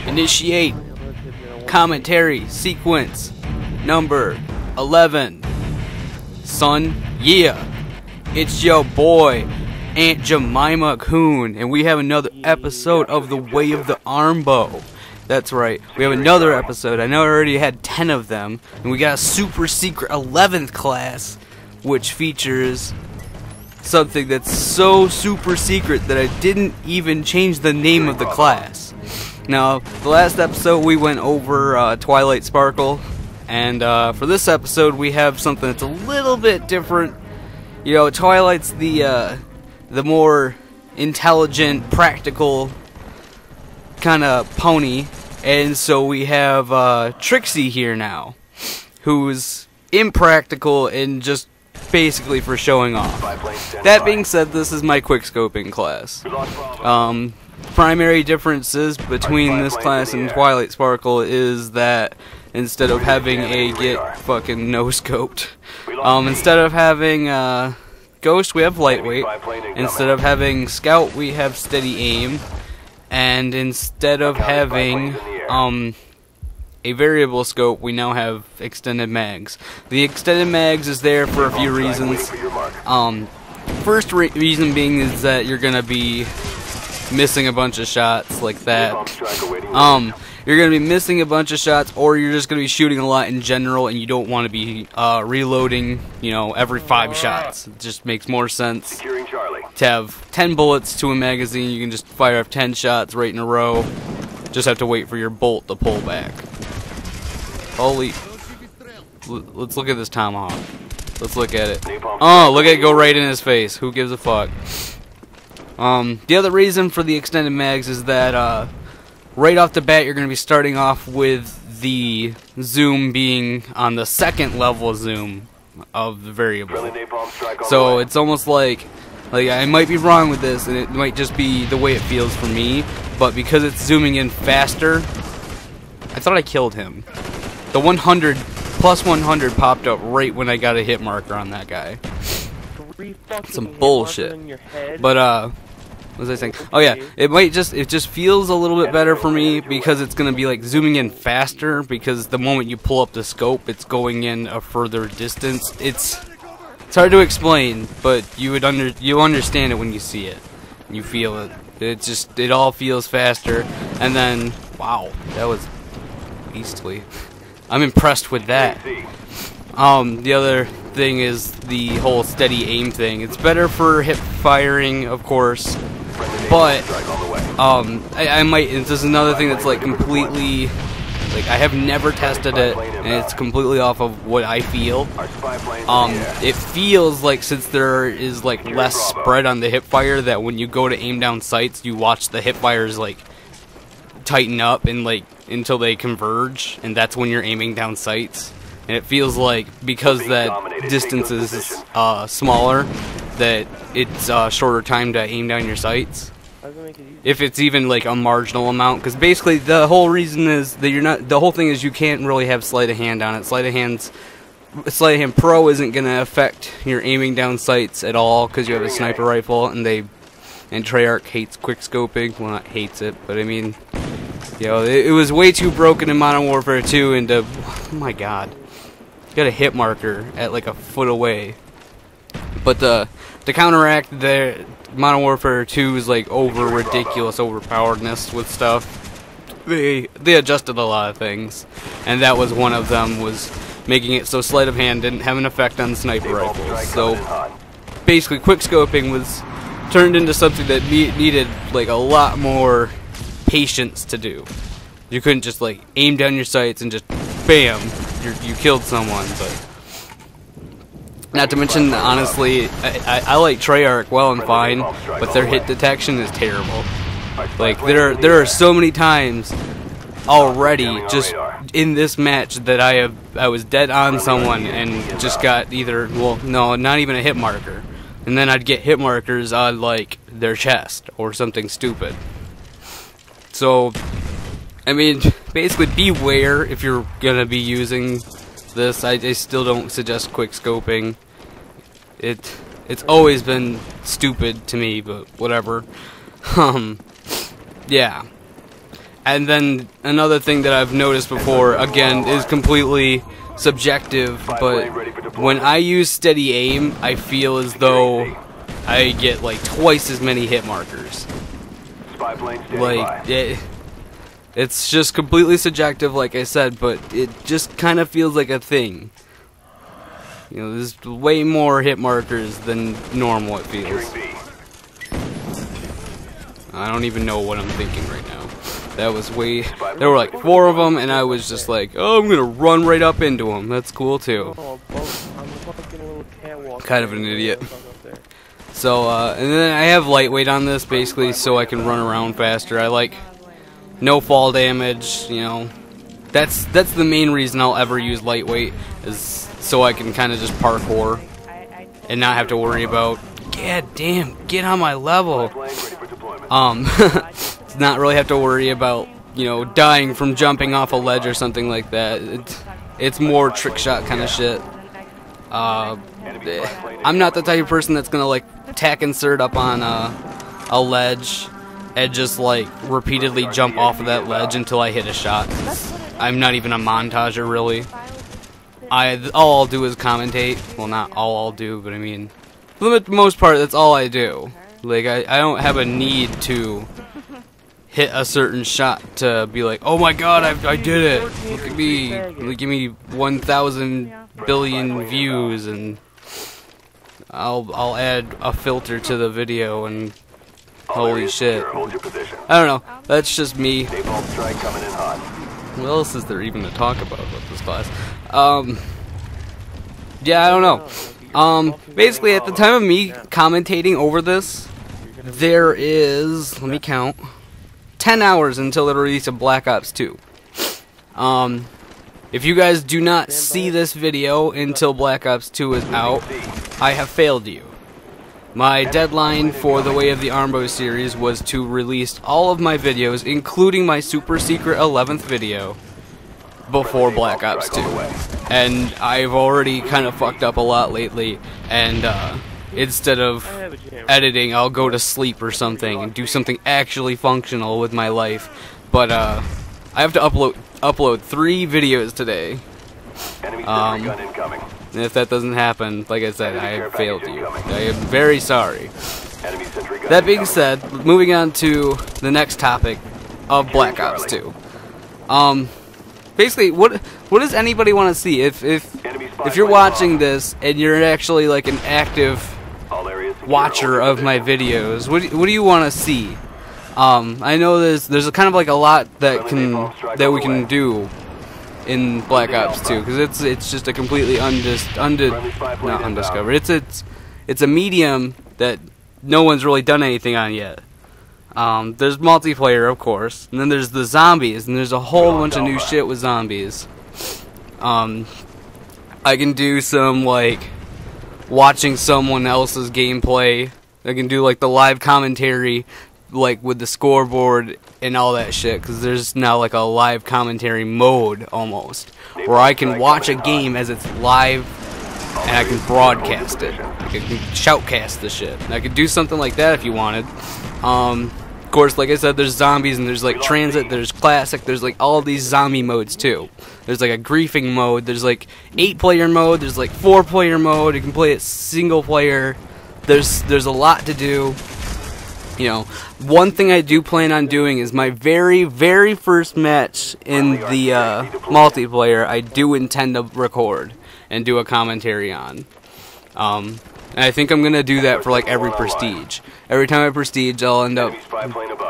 Initiate commentary sequence number 11. Son, yeah, it's your boy Aunt Jemima Coon, and we have another episode of the Way of the Arnbo. That's right, we have another episode. I know I already had 10 of them, and we got a super secret 11th class, which features something that's so super secret that I didn't even change the name of the class. Now, the last episode we went over Twilight Sparkle, and for this episode we have something that's a little bit different. You know, Twilight's the more intelligent, practical kind of pony, and so we have Trixie here now, who's impractical and just basically for showing off. That being said, this is my quickscoping class. Primary differences between this class and Twilight Sparkle is that instead of having a get fucking no-scoped, instead of having Ghost, we have lightweight. Instead of having Scout, we have steady aim. And instead of having a variable scope, we now have extended mags. The extended mags is there for a few reasons. First reason being is that you're gonna be missing a bunch of shots like that. You're gonna be missing a bunch of shots, or you're just gonna be shooting a lot in general, and you don't want to be reloading, you know, every 5 shots. It just makes more sense to have 10 bullets to a magazine. You can just fire off 10 shots right in a row. Just have to wait for your bolt to pull back. Holy! Let's look at this tomahawk. Let's look at it. Oh, look at it go right in his face. Who gives a fuck? The other reason for the extended mags is that right off the bat you're going to be starting off with the zoom being on the second level zoom of the variable. So it's almost like I might be wrong with this, and it might just be the way it feels for me, but because it's zooming in faster, I thought I killed him. The 100 plus 100 popped up right when I got a hit marker on that guy. Some bullshit. But what was I saying? Oh yeah, it just feels a little bit better for me because it's gonna be like zooming in faster, because the moment you pull up the scope, it's going in a further distance. It's hard to explain, but you understand it when you see it. You feel it. It all feels faster. And then, wow, that was beastly. I'm impressed with that. The other thing is the whole steady aim thing. It's better for hip firing, of course, but I might. This is another thing that's like completely. Like, I have never tested it, and it's completely off of what I feel. It feels like, since there is like less spread on the hip fire, that when you go to aim down sights, you watch the hip fires like tighten up and like until they converge, and that's when you're aiming down sights. And it feels like, because that distance is smaller, that it's shorter time to aim down your sights. If it's even like a marginal amount, because basically the whole reason is that you're not. The whole thing is you can't really have sleight of hand on it. Sleight of hand pro isn't gonna affect your aiming down sights at all, because you have a sniper rifle, and Treyarch hates quickscoping. Well, not hates it, but I mean, you know, it was way too broken in Modern Warfare 2. And oh my god, you got a hit marker at like a foot away. But to counteract the Modern Warfare 2's like ridiculous overpoweredness with stuff, they adjusted a lot of things, and that was one of them, was making it so sleight of hand didn't have an effect on sniper rifles. So basically, quickscoping was turned into something that needed like a lot more patience to do. You couldn't just like aim down your sights and just bam, you killed someone. But not to mention, honestly, I like Treyarch well and fine, but their hit detection is terrible. Like, there are so many times already just in this match that I was dead on someone and just got either, well, no, not even a hit marker, and then I'd get hit markers on like their chest or something stupid. So, I mean, basically beware if you're gonna be using this. I still don't suggest quickscoping. It's always been stupid to me, but whatever. Yeah. And then another thing that I've noticed before, again, is completely subjective, but when I use steady aim, I feel as though I get like twice as many hit markers. Like, it's just completely subjective, like I said, but it just kind of feels like a thing. You know, there's way more hit markers than normal, it feels. I don't even know what I'm thinking right now. That was way... There were like 4 of them, and I was just like, oh, I'm gonna run right up into them. That's cool, too. Kind of an idiot. So, and then I have lightweight on this, basically, so I can run around faster. I like no fall damage, you know. That's the main reason I'll ever use lightweight, is so I can kind of just parkour and not have to worry about, God damn, get on my level. Not really have to worry about, you know, dying from jumping off a ledge or something like that. It's more trick shot kind of shit. I'm not the type of person that's gonna like tack insert up on a ledge and just like repeatedly jump off of that ledge until I hit a shot. I'm not even a montager, really. All I'll do is commentate. Well, not all I'll do, but I mean, for the most part, that's all I do. Like, I don't have a need to hit a certain shot to be like, oh my god, I did it! Look at me! Give me 1,000 billion views, and I'll add a filter to the video, and holy shit. I don't know. That's just me. What else is there even to talk about this class? Yeah, I don't know. Basically, at the time of me commentating over this, there is, let me count, 10 hours until the release of Black Ops 2. If you guys do not see this video until Black Ops 2 is out, I have failed you. My deadline for the Way of the Arnbo series was to release all of my videos, including my super secret 11th video, before Black Ops 2. And I've already kind of fucked up a lot lately, and instead of editing, I'll go to sleep or something and do something actually functional with my life. But I have to upload 3 videos today. And if that doesn't happen, like I said, I have failed you. I am very sorry. That being said, moving on to the next topic of Black Ops 2. Basically, what does anybody want to see? If you're watching this and you're actually like an active watcher of my videos, what do you want to see? I know there's kind of like a lot that we can do in Black Ops 2, because it's just a completely not undiscovered. It's a medium that no one's really done anything on yet. There's multiplayer, of course, and then there's the zombies, and there's a whole bunch of new shit with zombies. I can do some like watching someone else's gameplay. I can do like the live commentary, like with the scoreboard and all that shit, because there's now like a live commentary mode almost, where I can watch a game as it's live and I can broadcast it. I can shoutcast the shit. And I could do something like that if you wanted. Of course, like I said, there's zombies, and there's like transit, there's classic, there's like all these zombie modes too. There's like a griefing mode, there's like 8-player mode, there's like 4-player mode, you can play it single player. There's a lot to do. You know, one thing I do plan on doing is my very, very first match in the multiplayer, I do intend to record and do a commentary on. And I think I'm gonna do that for like every prestige. Every time I prestige, I'll end up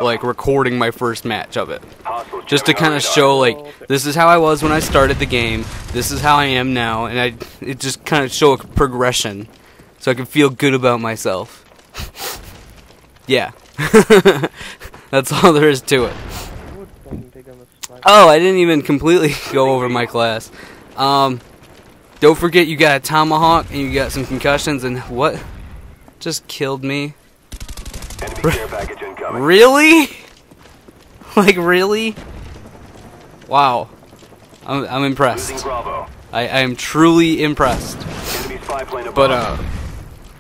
like recording my first match of it, just to kind of show like this is how I was when I started the game, this is how I am now, and it just kind of show a progression, so I can feel good about myself. Yeah, that's all there is to it. Oh, I didn't even completely go over my class. Don't forget you got a tomahawk and you got some concussions, and what just killed me? Really? Like, really? Wow. I'm impressed. I am truly impressed. But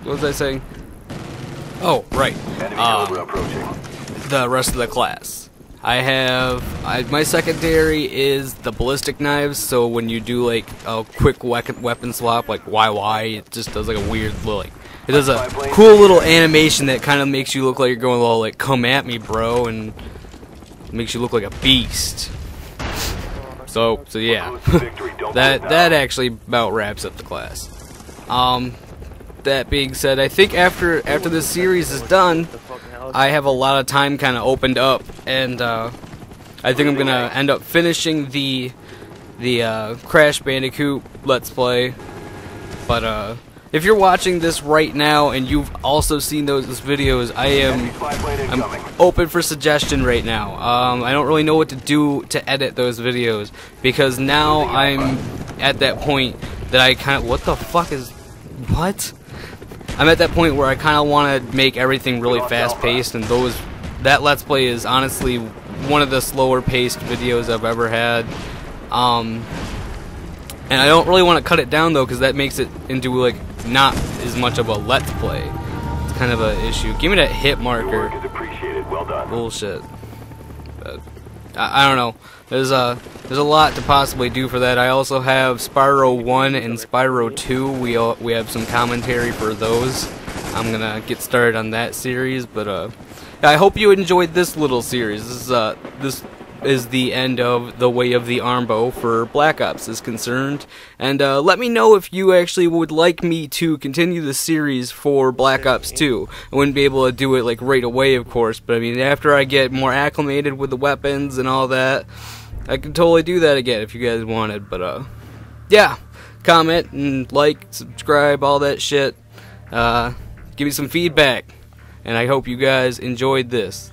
what was I saying? Oh, right. The rest of the class. My secondary is the ballistic knives, so when you do like a quick weapon swap, like YY, it just does like a weird little, like, it does a cool little animation that kind of makes you look like you're going a little like, come at me bro, and makes you look like a beast. So yeah, that actually about wraps up the class. That being said, I think after this series is done, I have a lot of time kind of opened up, and I think I'm gonna end up finishing the Crash Bandicoot Let's Play. But if you're watching this right now and you've also seen those videos, I'm open for suggestion right now. I don't really know what to do to edit those videos, because now I'm at that point that I kind of, what the fuck is, what? I'm at that point where I kind of want to make everything really fast-paced, and that Let's Play is honestly one of the slower-paced videos I've ever had. And I don't really want to cut it down though, because that makes it into like not as much of a Let's Play. It's kind of an issue. Give me that hit marker. Well done. Bullshit. I don't know. There's a lot to possibly do for that. I also have Spyro 1 and Spyro 2. We have some commentary for those. I'm gonna get started on that series, but I hope you enjoyed this little series. This is the end of the Way of the Arnbo for Black Ops is concerned, and let me know if you actually would like me to continue the series for Black Ops 2. I wouldn't be able to do it like right away, of course, but I mean after I get more acclimated with the weapons and all that, I can totally do that again if you guys wanted. But yeah, comment and like, subscribe, all that shit. Give me some feedback, and I hope you guys enjoyed this.